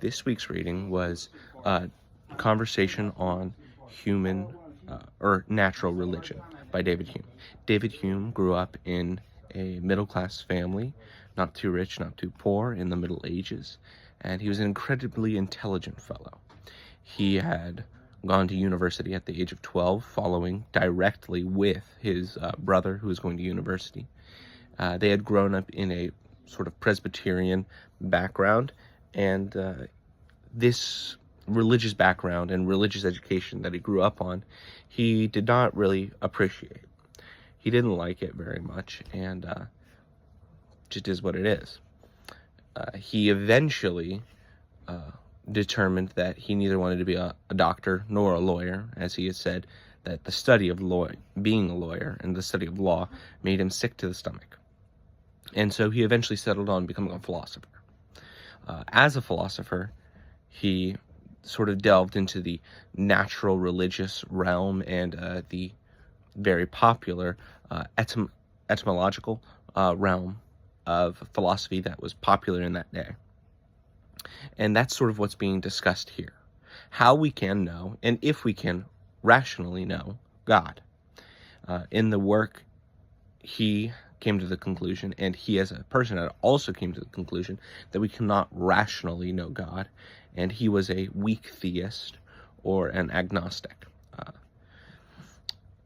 This week's reading was a conversation on human or natural religion by David Hume. David Hume grew up in a middle-class family, not too rich, not too poor, in the Middle Ages, and he was an incredibly intelligent fellow. He had gone to university at the age of 12, following directly with his brother, who was going to university. They had grown up in a sort of Presbyterian background, and this religious background and religious education that he grew up on, he did not really appreciate. He didn't like it very much, and just is what it is. He eventually determined that he neither wanted to be a doctor nor a lawyer, as he has said that the study of being a lawyer and the study of law made him sick to the stomach. And so he eventually settled on becoming a philosopher. As a philosopher, he sort of delved into the natural religious realm and the very popular etymological realm of philosophy that was popular in that day. And that's sort of what's being discussed here. How we can know, and if we can rationally know, God. In the work, he came to the conclusion, and he as a person also came to the conclusion, that we cannot rationally know God, and he was a weak theist or an agnostic.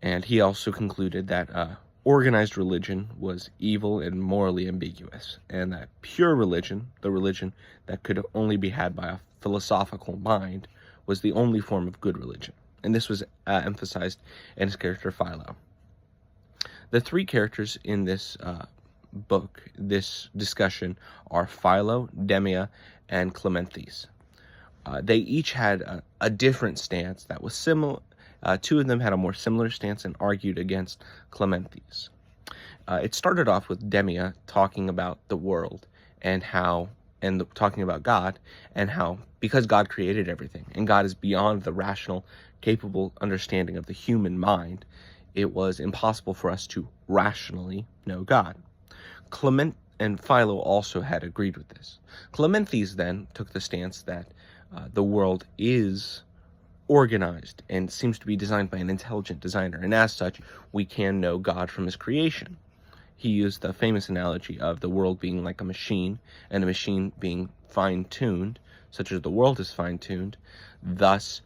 And he also concluded that organized religion was evil and morally ambiguous, and that pure religion, the religion that could only be had by a philosophical mind, was the only form of good religion. And this was emphasized in his character Philo. The three characters in this book, this discussion, are Philo, Demia, and Cleanthes. They each had a different stance that was similar. Two of them had a more similar stance and argued against Cleanthes. It started off with Demia talking about the world and talking about God, and how, because God created everything and God is beyond the rational, capable understanding of the human mind, it was impossible for us to rationally know God. Clement and Philo also had agreed with this. Cleanthes then took the stance that the world is organized and seems to be designed by an intelligent designer, and as such, we can know God from his creation. He used the famous analogy of the world being like a machine, and a machine being fine-tuned, such as the world is fine-tuned. Thus,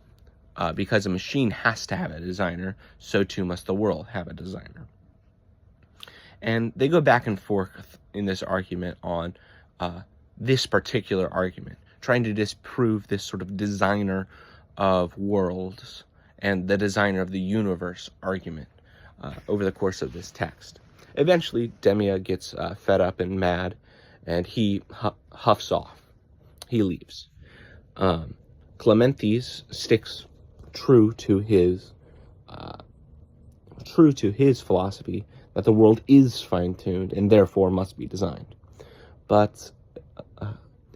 because a machine has to have a designer, so too must the world have a designer. And they go back and forth in this argument on this particular argument, trying to disprove this sort of designer of worlds and the designer of the universe argument over the course of this text. Eventually, Demia gets fed up and mad, and he huffs off. He leaves. Cleanthes sticks true to his philosophy that the world is fine-tuned and therefore must be designed. But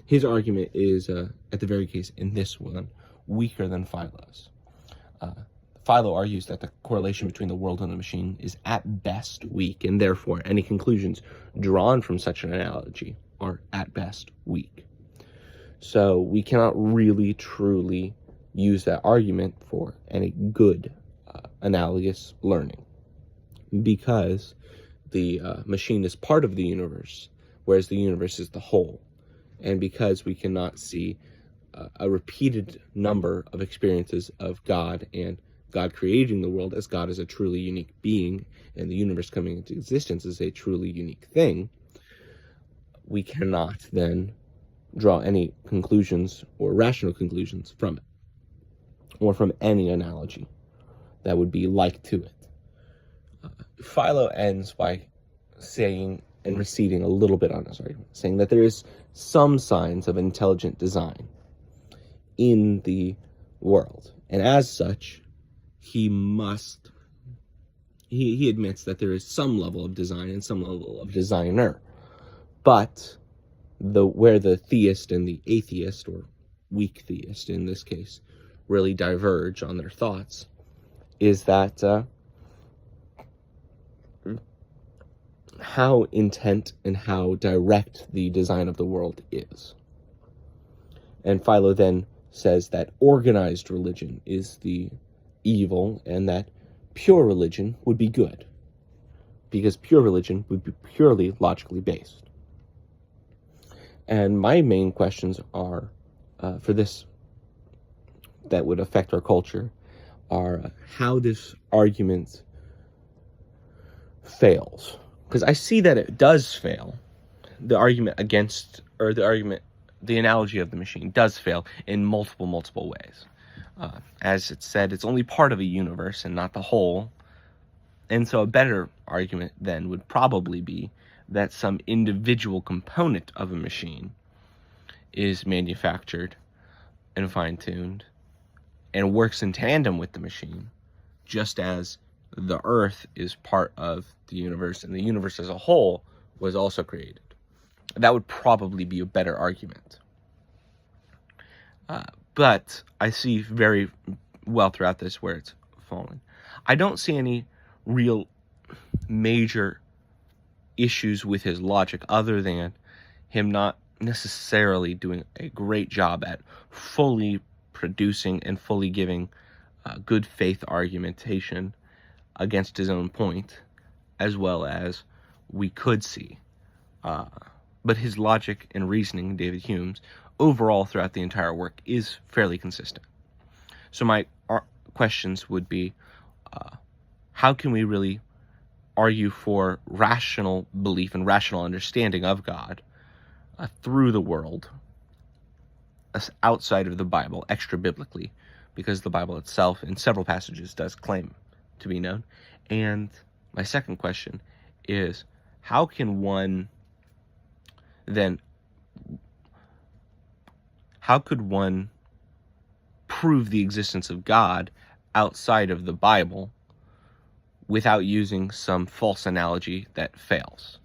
his argument is, at the very case in this one, weaker than Philo's. Philo argues that the correlation between the world and the machine is at best weak, and therefore any conclusions drawn from such an analogy are at best weak. So we cannot really truly use that argument for any good analogous learning, because the machine is part of the universe, whereas the universe is the whole, and because we cannot see a repeated number of experiences of God and God creating the world, as God is a truly unique being and the universe coming into existence is a truly unique thing, we cannot then draw any conclusions or rational conclusions from it, or from any analogy that would be like to it. Philo ends by saying and receding a little bit on his argument, saying that there is some signs of intelligent design in the world, and as such, he admits that there is some level of design and some level of designer, but where the theist and the atheist, or weak theist in this case, really diverge on their thoughts is that how intent and how direct the design of the world is. And Philo then says that organized religion is the evil and that pure religion would be good, because pure religion would be purely logically based. And my main questions are, for this, that would affect our culture, are how this argument fails. Because I see that it does fail. The argument against, or the analogy of the machine does fail in multiple ways. As it said, it's only part of a universe and not the whole. And so a better argument then would probably be that some individual component of a machine is manufactured and fine-tuned and works in tandem with the machine, just as the Earth is part of the universe and the universe as a whole was also created. That would probably be a better argument. But I see very well throughout this where it's falling. I don't see any real major issues with his logic other than him not necessarily doing a great job at fully producing and fully giving good faith argumentation against his own point, as well as we could see. But his logic and reasoning, David Hume's, overall throughout the entire work is fairly consistent. So my questions would be, how can we really argue for rational belief and rational understanding of God through the world, outside of the Bible, extra-biblically, because the Bible itself, in several passages, does claim to be known? And my second question is, how could one prove the existence of God outside of the Bible without using some false analogy that fails?